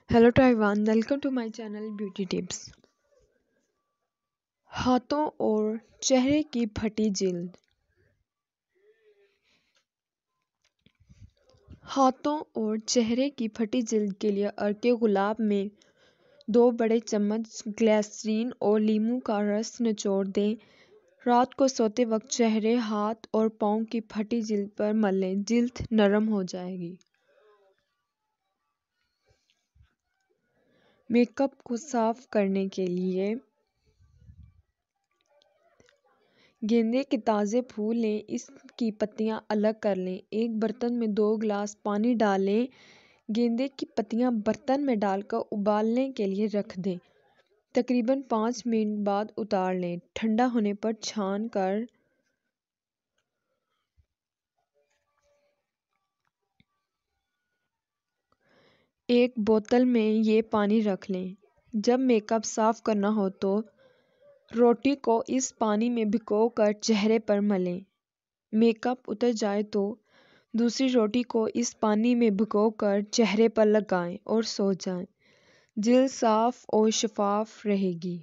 Hello to everyone, welcome to my channel Beauty Tips. हाथों और चेहरे की फटी जिल्द। हाथों और चेहरे की फटी जिल्द के लिए अर्के गुलाब में 2 बड़े चम्मच ग्लिसरीन और नींबू का रस निचोड़ दें। रात को सोते वक्त चेहरे, हाथ और पाँव की फटी जिल्द पर मलें, जिल्द नरम हो जाएगी। मेकअप को साफ करने के लिए गेंदे के ताज़े फूल लें, इसकी पत्तियां अलग कर लें। एक बर्तन में 2 गिलास पानी डालें। गेंदे की पत्तियां बर्तन में डालकर उबालने के लिए रख दें। तकरीबन 5 मिनट बाद उतार लें। ठंडा होने पर छान कर एक बोतल में ये पानी रख लें। जब मेकअप साफ करना हो तो रोटी को इस पानी में भिगोकर चेहरे पर मलें। मेकअप उतर जाए तो दूसरी रोटी को इस पानी में भिगोकर चेहरे पर लगाएं और सो जाएं। जिल्द साफ और शफाफ रहेगी।